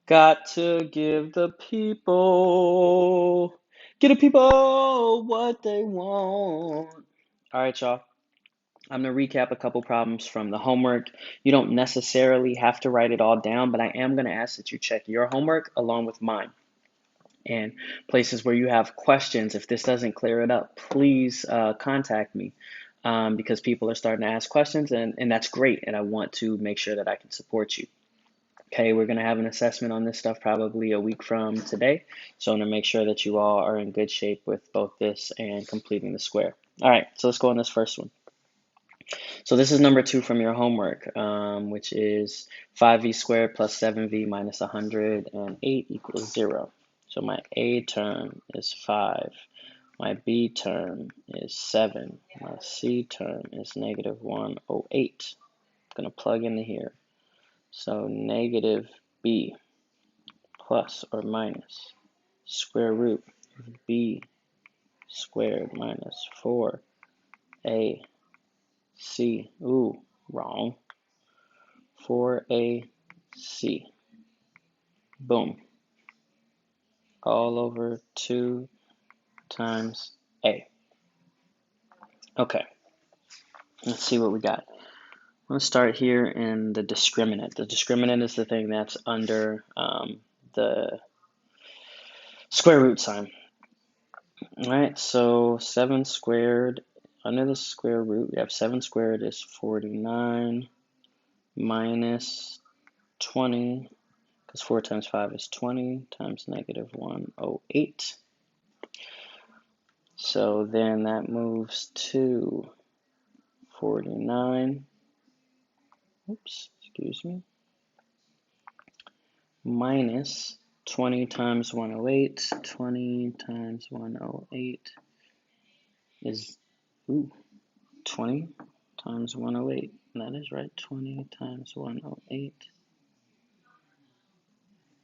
Got to give the people, give the people what they want. All right, y'all. I'm going to recap a couple problems from the homework. You don't necessarily have to write it all down, but I am going to ask that you check your homework along with mine. And places where you have questions, if this doesn't clear it up, please contact me because people are starting to ask questions, and that's great. And I want to make sure that I can support you. Okay, we're going to have an assessment on this stuff probably a week from today. So I'm going to make sure that you all are in good shape with both this and completing the square. All right, so let's go on this first one. So this is number 2 from your homework, which is 5v squared plus 7v minus 108 equals 0. So my A term is 5. My B term is 7. My C term is negative 108. I'm going to plug into here. So negative B plus or minus square root of B squared minus 4AC. Ooh, wrong. 4AC. Boom. All over 2 times A. Okay, let's see what we got. I'm going to start here in the discriminant. The discriminant is the thing that's under the square root sign. All right, so 7 squared, under the square root, we have 7 squared is 49 minus 20, because 4 times 5 is 20, times negative 108. So then that moves to 49, oops, excuse me, minus 20 times 108. 20 times 108 is, 20 times 108. That is right, 20 times 108.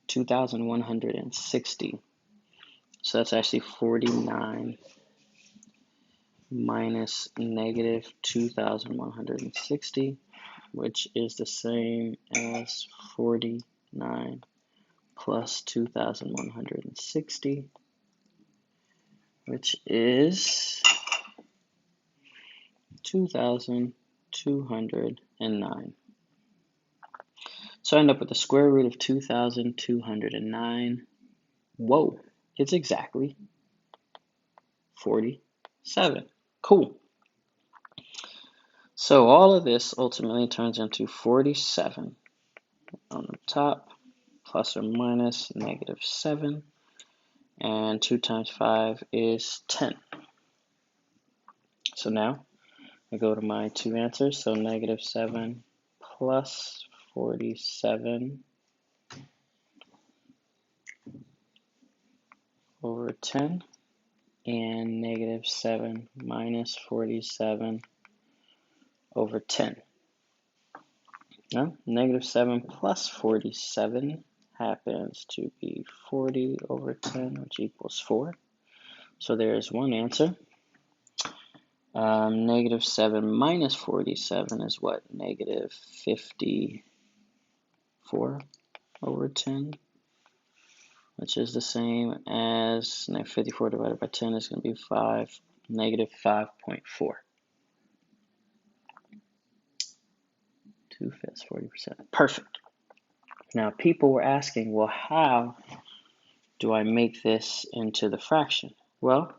2,160. So that's actually 49 minus negative 2,160, which is the same as 49 plus 2,160, which is 2,209. So I end up with the square root of 2,209. Whoa, it's exactly 47. Cool. So all of this ultimately turns into 47 on the top, plus or minus negative 7, and 2 times 5 is 10. So now I go to my two answers, so negative 7 plus 47 over 10, and negative 7 minus 47 over 10. Now, negative 7 plus 47 happens to be 40 over 10, which equals 4. So there's one answer. Negative 7 minus 47 is what? Negative 54 over 10, which is the same as 54 divided by 10 is going to be 5, negative 5.4. 2/5, 40%. Perfect. Now, people were asking, well, how do I make this into the fraction? Well,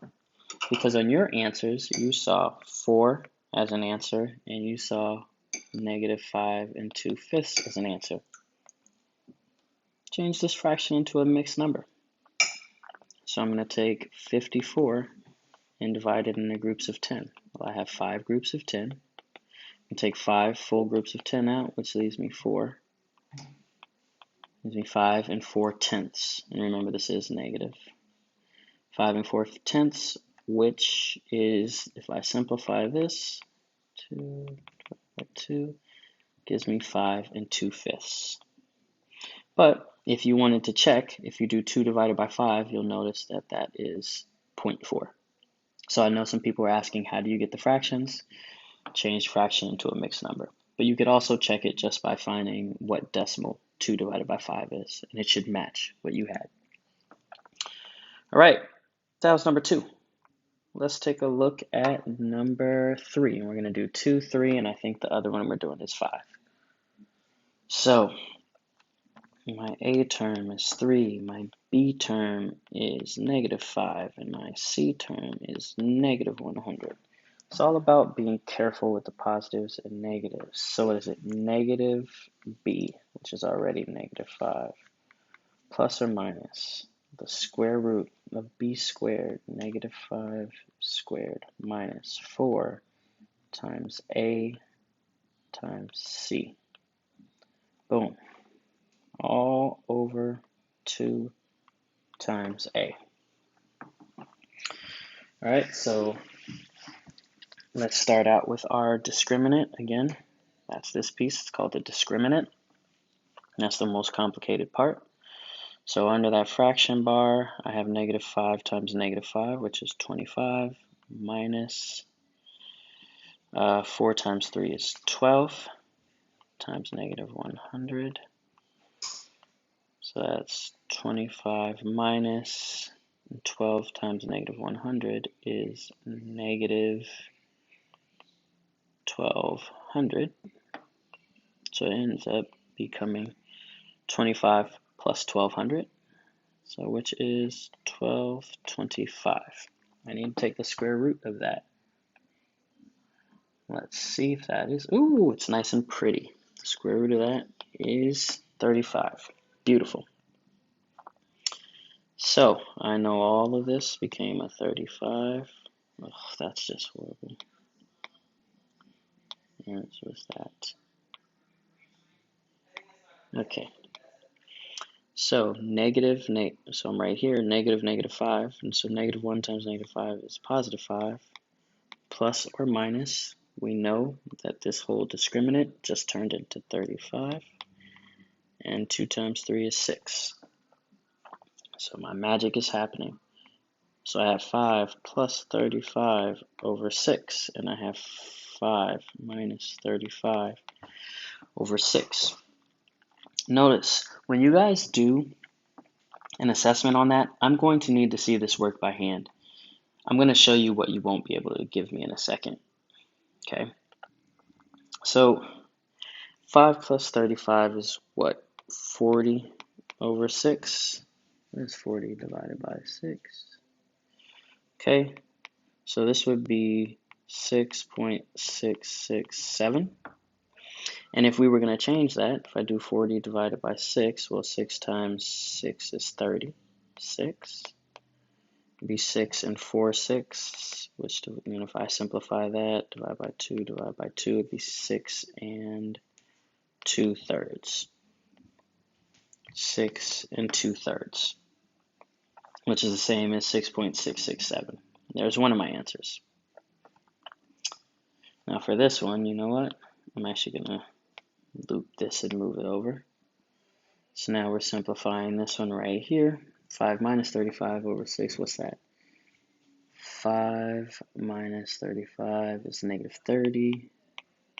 because on your answers, you saw 4 as an answer, and you saw negative 5 and 2/5 as an answer. Change this fraction into a mixed number. So I'm going to take 54 and divide it into groups of 10. Well, I have 5 groups of 10. I take 5 full groups of 10 out, which leaves me 4. Leaves me 5 and 4/10. And remember, this is negative. 5 and 4/10, which is, if I simplify this, 2 divided by 2 gives me 5 and 2/5. But if you wanted to check, if you do 2 divided by 5, you'll notice that that is 0.4. So I know some people are asking, how do you get the fractions? Change fraction into a mixed number. But you could also check it just by finding what decimal 2 divided by 5 is, and it should match what you had. All right, that was number 2. Let's take a look at number 3. And we're going to do 2, 3, and I think the other one we're doing is 5. So my A term is 3, my B term is -5, and my C term is -100. It's all about being careful with the positives and negatives. So what is it? Negative B, which is already -5, plus or minus the square root of B squared, -5 squared, minus 4 times A times C. Boom. All over 2 times A. All right, so let's start out with our discriminant again. That's this piece. It's called the discriminant. That's the most complicated part. So under that fraction bar, I have -5 times -5, which is 25, minus 4 times 3 is 12, times -100. So that's 25 minus 12 times -100 is -1200. So it ends up becoming 25 plus 1200. So which is 1225. I need to take the square root of that. Let's see if that is, ooh, it's nice and pretty. The square root of that is 35. Beautiful. So I know all of this became a 35. Oh, that's just horrible. And so what's that? Okay. So so I'm right here, -5. And so -1 times -5 is +5. Plus or minus, we know that this whole discriminant just turned into 35. And 2 times 3 is 6. So my magic is happening. So I have 5 plus 35 over 6, and I have 5 minus 35 over 6. Notice, when you guys do an assessment on that, I'm going to need to see this work by hand. I'm going to show you what you won't be able to give me in a second. Okay? So 5 plus 35 is what? 40 over 6. What is 40 divided by 6? Okay, so this would be 6.667. And if we were going to change that, if I do 40 divided by 6, well, 6 times 6 is 30. 6. It'd be 6 and 4 6, which, if I simplify that, divide by 2, it'd be 6 and 2/3. 6 and 2/3, which is the same as 6.667. There's one of my answers. Now for this one, you know what? I'm actually going to loop this and move it over. So now we're simplifying this one right here. 5 minus 35 over 6, what's that? 5 minus 35 is -30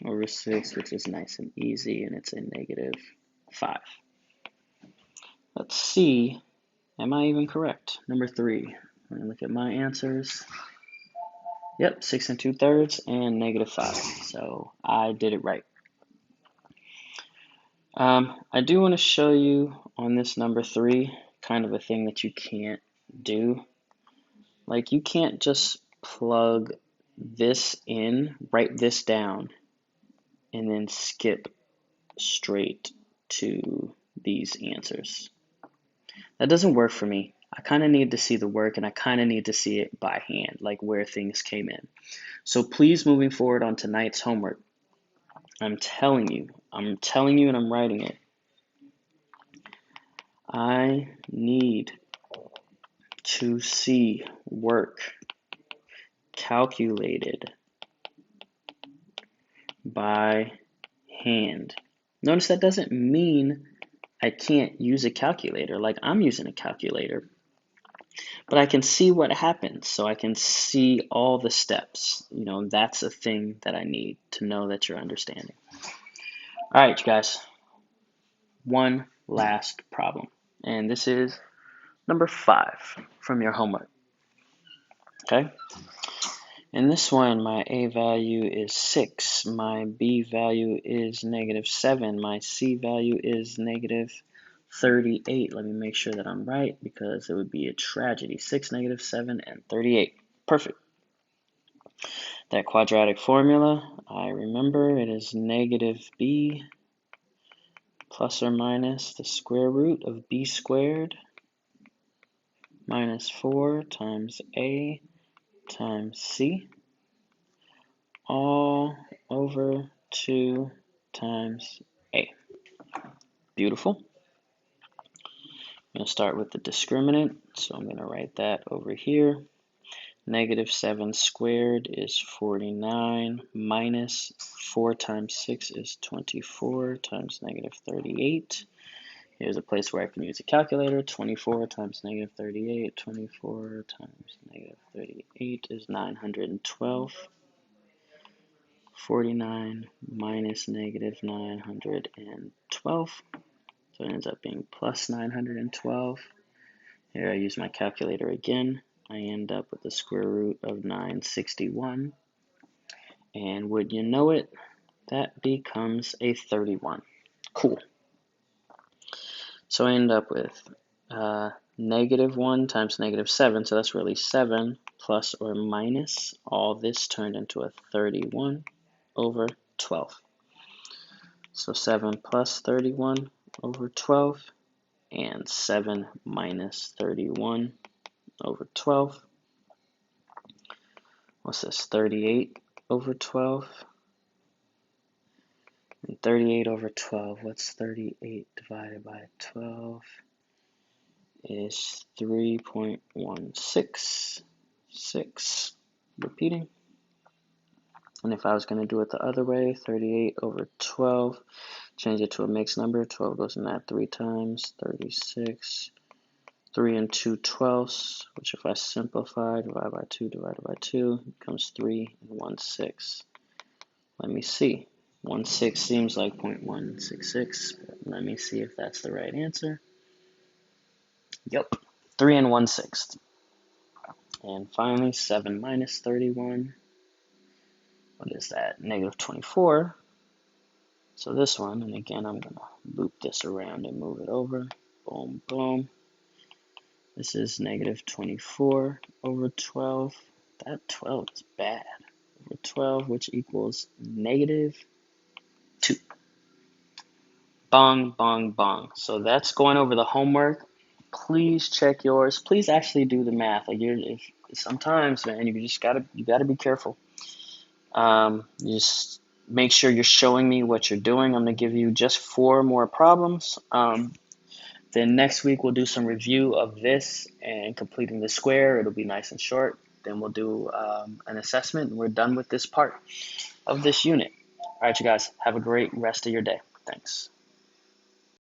over 6, which is nice and easy, and it's a -5. Let's see, am I even correct? Number 3, let me look at my answers. Yep, 6 and 2/3 and -5, so I did it right. I do want to show you on this number 3 kind of a thing that you can't do. Like, you can't just plug this in, write this down, and then skip straight to these answers. That doesn't work for me. I kind of need to see the work, and I kind of need to see it by hand, like where things came in. So please, moving forward on tonight's homework, I'm telling you, and I'm writing it. I need to see work calculated by hand. Notice that doesn't mean I can't use a calculator. Like, I'm using a calculator, but I can see what happens. So I can see all the steps. That's a thing that I need to know that you're understanding. All right, you guys. 1 last problem. And this is number 5 from your homework. Okay? In this one, my A value is 6, my B value is -7, my C value is -38. Let me make sure that I'm right because it would be a tragedy. 6, -7, and 38. Perfect. That quadratic formula, I remember it is -b plus or minus the square root of b squared minus 4 times A times C all over 2 times A. Beautiful. I'm going to start with the discriminant, so I'm going to write that over here. -7 squared is 49 minus 4 times 6 is 24 times -38. Here's a place where I can use a calculator. 24 times -38. 24 times -38 is 912. 49 minus -912. So it ends up being plus 912. Here I use my calculator again. I end up with the square root of 961. And would you know it, that becomes a 31. Cool. So I end up with -1 times -7, so that's really 7 plus or minus. All this turned into a 31 over 12. So 7 plus 31 over 12, and 7 minus 31 over 12. What's this? 38 over 12. And 38 over 12. What's 38 divided by 12? Is 3.166. Repeating. And if I was going to do it the other way, 38 over 12, change it to a mixed number. 12 goes in that 3 times. 36. 3 and 2 twelfths, which if I simplify, divide by 2 divided by 2, becomes 3 and 1/6. Let me see. 1/6 seems like 0.166, but let me see if that's the right answer. Yep, 3 and 1/6. And finally, 7 minus 31. What is that? -24. So this one, and again, I'm going to loop this around and move it over. Boom, boom. This is -24 over 12. That 12 is bad. Over 12, which equals -2. Bong, bong, bong. So that's going over the homework. Please check yours. Please actually do the math. Like sometimes, man, you gotta be careful. Just make sure you're showing me what you're doing. I'm gonna give you just 4 more problems. Then next week we'll do some review of this and completing the square. It'll be nice and short. Then we'll do an assessment, and we're done with this part of this unit. All right, you guys, have a great rest of your day. Thanks.